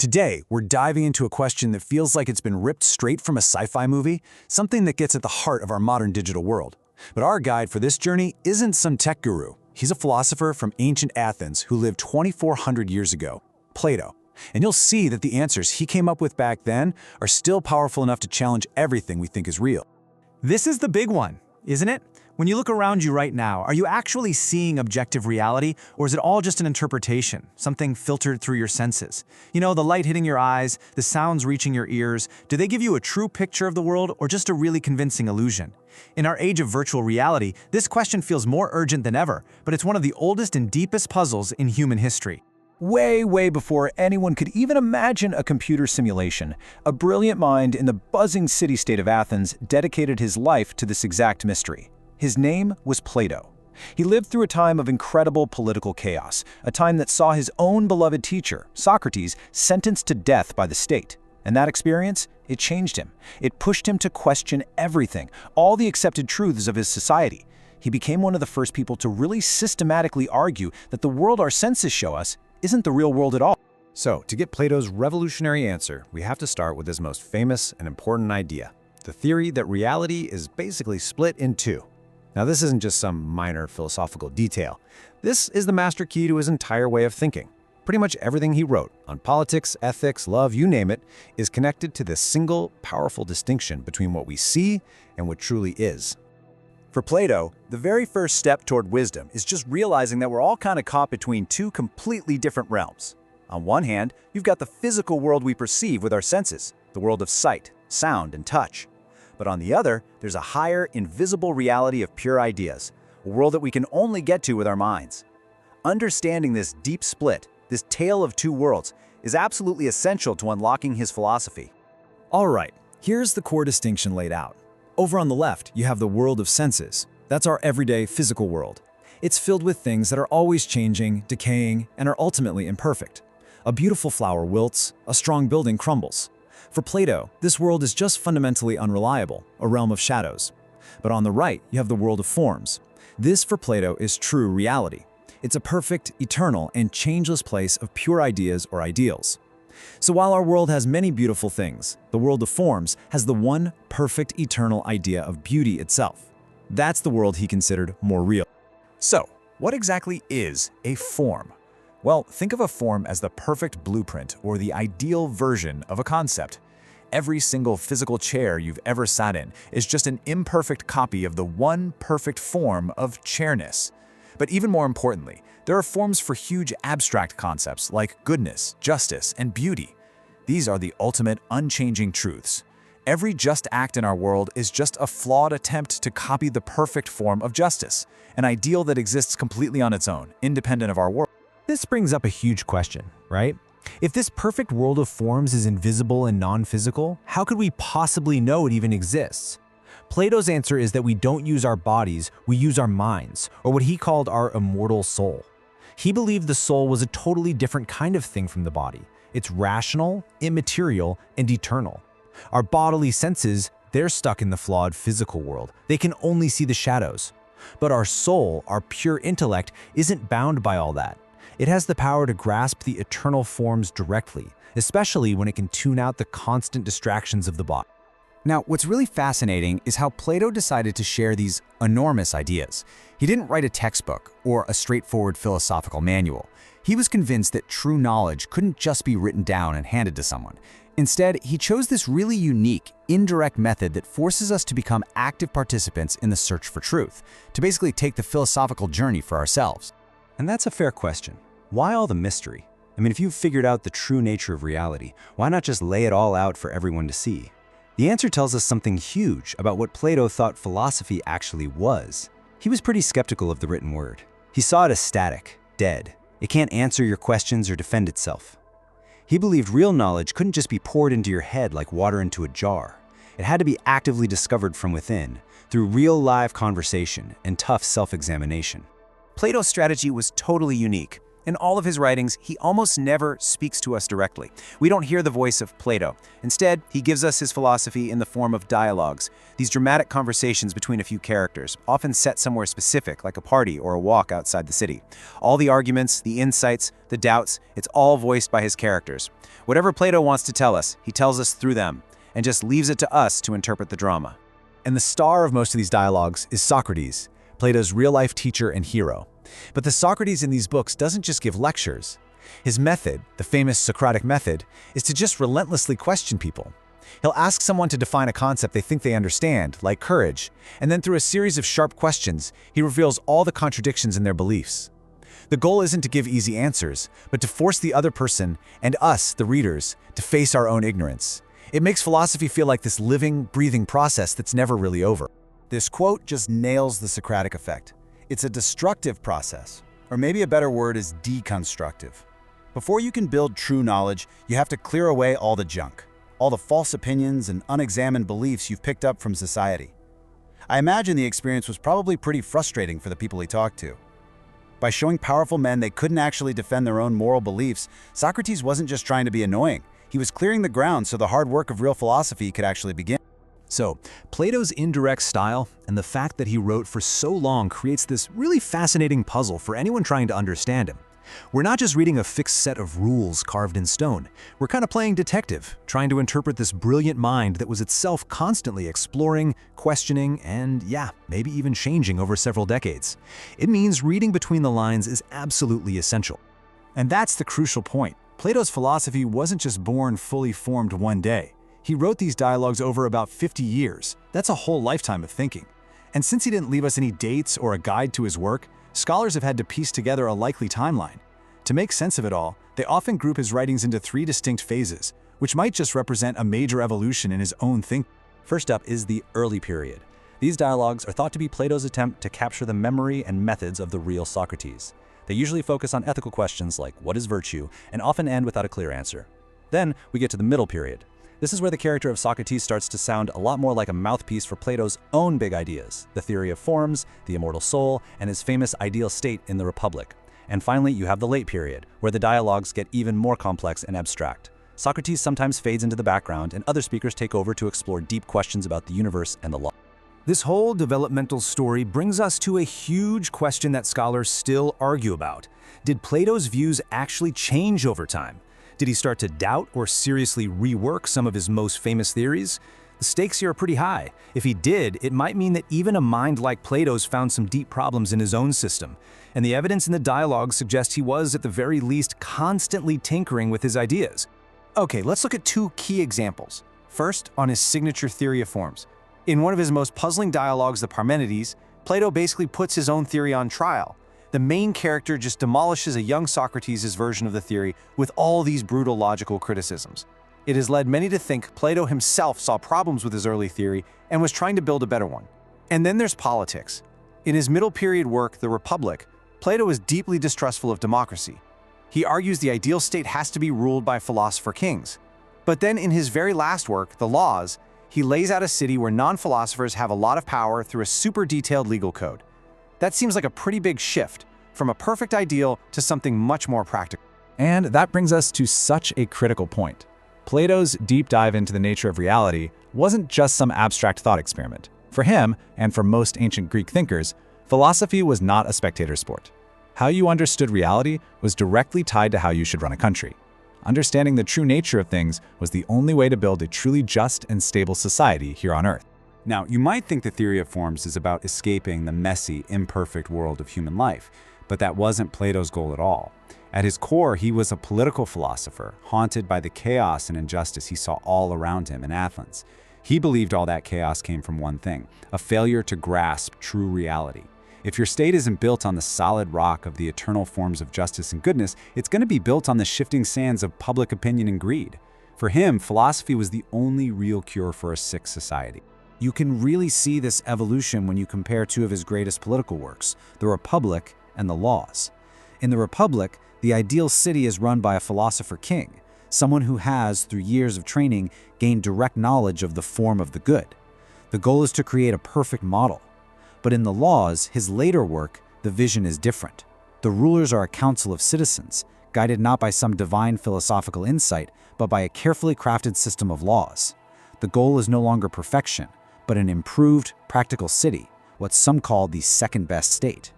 Today, we're diving into a question that feels like it's been ripped straight from a sci-fi movie, something that gets at the heart of our modern digital world. But our guide for this journey isn't some tech guru. He's a philosopher from ancient Athens who lived 2,400 years ago, Plato. And you'll see that the answers he came up with back then are still powerful enough to challenge everything we think is real. This is the big one, isn't it? When you look around you right now, are you actually seeing objective reality, or is it all just an interpretation, something filtered through your senses? You know, the light hitting your eyes, the sounds reaching your ears, do they give you a true picture of the world or just a really convincing illusion? In our age of virtual reality, this question feels more urgent than ever, but it's one of the oldest and deepest puzzles in human history. Way before anyone could even imagine a computer simulation, a brilliant mind in the buzzing city-state of Athens dedicated his life to this exact mystery. His name was Plato. He lived through a time of incredible political chaos, a time that saw his own beloved teacher, Socrates, sentenced to death by the state. And that experience, it changed him. It pushed him to question everything, all the accepted truths of his society. He became one of the first people to really systematically argue that the world our senses show us isn't the real world at all. So, to get Plato's revolutionary answer, we have to start with his most famous and important idea, the theory that reality is basically split in two. Now, this isn't just some minor philosophical detail. This is the master key to his entire way of thinking. Pretty much everything he wrote, on politics, ethics, love, you name it, is connected to this single, powerful distinction between what we see and what truly is. For Plato, the very first step toward wisdom is just realizing that we're all kind of caught between two completely different realms. On one hand, you've got the physical world we perceive with our senses, the world of sight, sound, and touch. But on the other, there's a higher, invisible reality of pure ideas, a world that we can only get to with our minds. Understanding this deep split, this tale of two worlds, is absolutely essential to unlocking his philosophy. All right, here's the core distinction laid out. Over on the left, you have the world of senses. That's our everyday physical world. It's filled with things that are always changing, decaying, and are ultimately imperfect. A beautiful flower wilts, a strong building crumbles. For Plato, this world is just fundamentally unreliable, a realm of shadows. But on the right, you have the world of forms. This, for Plato, is true reality. It's a perfect, eternal, and changeless place of pure ideas or ideals. So while our world has many beautiful things, the world of forms has the one perfect, eternal idea of beauty itself. That's the world he considered more real. So, what exactly is a form? Well, think of a form as the perfect blueprint or the ideal version of a concept. Every single physical chair you've ever sat in is just an imperfect copy of the one perfect form of chairness. But even more importantly, there are forms for huge abstract concepts like goodness, justice, and beauty. These are the ultimate unchanging truths. Every just act in our world is just a flawed attempt to copy the perfect form of justice, an ideal that exists completely on its own, independent of our world. This brings up a huge question, right? If this perfect world of forms is invisible and non-physical, how could we possibly know it even exists? Plato's answer is that we don't use our bodies, we use our minds, or what he called our immortal soul. He believed the soul was a totally different kind of thing from the body. It's rational, immaterial, and eternal. Our bodily senses, they're stuck in the flawed physical world. They can only see the shadows. But our soul, our pure intellect, isn't bound by all that. It has the power to grasp the eternal forms directly, especially when it can tune out the constant distractions of the body. Now, what's really fascinating is how Plato decided to share these enormous ideas. He didn't write a textbook or a straightforward philosophical manual. He was convinced that true knowledge couldn't just be written down and handed to someone. Instead, he chose this really unique, indirect method that forces us to become active participants in the search for truth, to basically take the philosophical journey for ourselves. And that's a fair question. Why all the mystery? I mean, if you've figured out the true nature of reality, why not just lay it all out for everyone to see? The answer tells us something huge about what Plato thought philosophy actually was. He was pretty skeptical of the written word. He saw it as static, dead. It can't answer your questions or defend itself. He believed real knowledge couldn't just be poured into your head like water into a jar. It had to be actively discovered from within, through real live conversation and tough self-examination. Plato's strategy was totally unique. In all of his writings, he almost never speaks to us directly. We don't hear the voice of Plato. Instead, he gives us his philosophy in the form of dialogues, these dramatic conversations between a few characters, often set somewhere specific, like a party or a walk outside the city. All the arguments, the insights, the doubts, it's all voiced by his characters. Whatever Plato wants to tell us, he tells us through them, and just leaves it to us to interpret the drama. And the star of most of these dialogues is Socrates, Plato's real-life teacher and hero. But the Socrates in these books doesn't just give lectures. His method, the famous Socratic method, is to just relentlessly question people. He'll ask someone to define a concept they think they understand, like courage, and then through a series of sharp questions, he reveals all the contradictions in their beliefs. The goal isn't to give easy answers, but to force the other person, and us, the readers, to face our own ignorance. It makes philosophy feel like this living, breathing process that's never really over. This quote just nails the Socratic effect. It's a destructive process, or maybe a better word is deconstructive. Before you can build true knowledge, you have to clear away all the junk, all the false opinions and unexamined beliefs you've picked up from society. I imagine the experience was probably pretty frustrating for the people he talked to. By showing powerful men they couldn't actually defend their own moral beliefs, Socrates wasn't just trying to be annoying. He was clearing the ground so the hard work of real philosophy could actually begin. So, Plato's indirect style and the fact that he wrote for so long creates this really fascinating puzzle for anyone trying to understand him. We're not just reading a fixed set of rules carved in stone. We're kind of playing detective, trying to interpret this brilliant mind that was itself constantly exploring, questioning, and maybe even changing over several decades. It means reading between the lines is absolutely essential. And that's the crucial point. Plato's philosophy wasn't just born fully formed one day. He wrote these dialogues over about 50 years. That's a whole lifetime of thinking. And since he didn't leave us any dates or a guide to his work, scholars have had to piece together a likely timeline. To make sense of it all, they often group his writings into 3 distinct phases, which might just represent a major evolution in his own thinking. First up is the early period. These dialogues are thought to be Plato's attempt to capture the memory and methods of the real Socrates. They usually focus on ethical questions like what is virtue, and often end without a clear answer. Then we get to the middle period. This is where the character of Socrates starts to sound a lot more like a mouthpiece for Plato's own big ideas, the theory of forms, the immortal soul, and his famous ideal state in the Republic. And finally, you have the late period, where the dialogues get even more complex and abstract. Socrates sometimes fades into the background, and other speakers take over to explore deep questions about the universe and the law. This whole developmental story brings us to a huge question that scholars still argue about. Did Plato's views actually change over time? Did he start to doubt or seriously rework some of his most famous theories? The stakes here are pretty high. If he did, it might mean that even a mind like Plato's found some deep problems in his own system. And the evidence in the dialogue suggests he was, at the very least, constantly tinkering with his ideas. Okay, let's look at 2 key examples. First, on his signature theory of forms. In one of his most puzzling dialogues, the Parmenides, Plato basically puts his own theory on trial. The main character just demolishes a young Socrates' version of the theory with all these brutal logical criticisms. It has led many to think Plato himself saw problems with his early theory and was trying to build a better one. And then there's politics. In his middle period work, The Republic, Plato is deeply distrustful of democracy. He argues the ideal state has to be ruled by philosopher kings. But then in his very last work, The Laws, he lays out a city where non-philosophers have a lot of power through a super detailed legal code. That seems like a pretty big shift, from a perfect ideal to something much more practical. And that brings us to such a critical point. Plato's deep dive into the nature of reality wasn't just some abstract thought experiment. For him, and for most ancient Greek thinkers, philosophy was not a spectator sport. How you understood reality was directly tied to how you should run a country. Understanding the true nature of things was the only way to build a truly just and stable society here on Earth. Now, you might think the theory of forms is about escaping the messy, imperfect world of human life, but that wasn't Plato's goal at all. At his core, he was a political philosopher, haunted by the chaos and injustice he saw all around him in Athens. He believed all that chaos came from one thing: a failure to grasp true reality. If your state isn't built on the solid rock of the eternal forms of justice and goodness, it's going to be built on the shifting sands of public opinion and greed. For him, philosophy was the only real cure for a sick society. You can really see this evolution when you compare 2 of his greatest political works, The Republic and The Laws. In The Republic, the ideal city is run by a philosopher king, someone who has, through years of training, gained direct knowledge of the form of the good. The goal is to create a perfect model. But in The Laws, his later work, the vision is different. The rulers are a council of citizens, guided not by some divine philosophical insight, but by a carefully crafted system of laws. The goal is no longer perfection, but an improved, practical city, what some call the second-best state.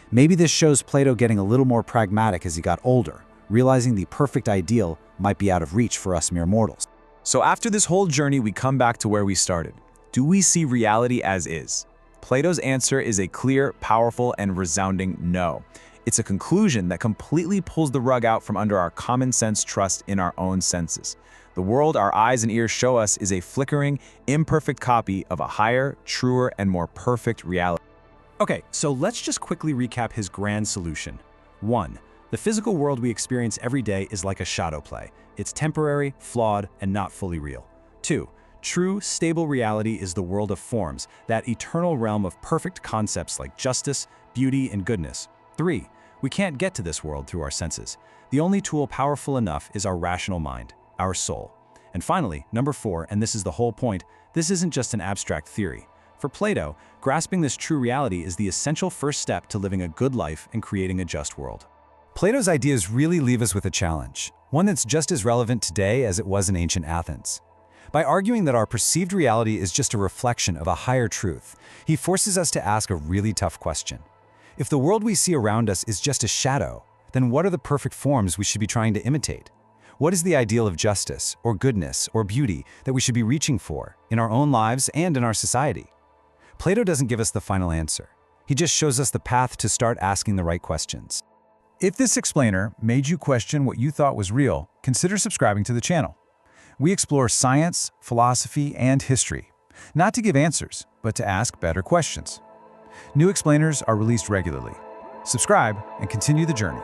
Maybe this shows Plato getting a little more pragmatic as he got older, realizing the perfect ideal might be out of reach for us mere mortals. So after this whole journey, we come back to where we started. Do we see reality as is? Plato's answer is a clear, powerful, and resounding no. It's a conclusion that completely pulls the rug out from under our common sense trust in our own senses. The world our eyes and ears show us is a flickering, imperfect copy of a higher, truer, and more perfect reality. Okay, so let's just quickly recap his grand solution. 1. The physical world we experience every day is like a shadow play. It's temporary, flawed, and not fully real. 2. True, stable reality is the world of forms, that eternal realm of perfect concepts like justice, beauty, and goodness. 3. We can't get to this world through our senses. The only tool powerful enough is our rational mind, our soul. And finally, number 4, and this is the whole point, this isn't just an abstract theory. For Plato, grasping this true reality is the essential first step to living a good life and creating a just world. Plato's ideas really leave us with a challenge, one that's just as relevant today as it was in ancient Athens. By arguing that our perceived reality is just a reflection of a higher truth, he forces us to ask a really tough question. If the world we see around us is just a shadow, then what are the perfect forms we should be trying to imitate? What is the ideal of justice, or goodness, or beauty that we should be reaching for in our own lives and in our society? Plato doesn't give us the final answer. He just shows us the path to start asking the right questions. If this explainer made you question what you thought was real, consider subscribing to the channel. We explore science, philosophy, and history, not to give answers, but to ask better questions. New explainers are released regularly. Subscribe and continue the journey.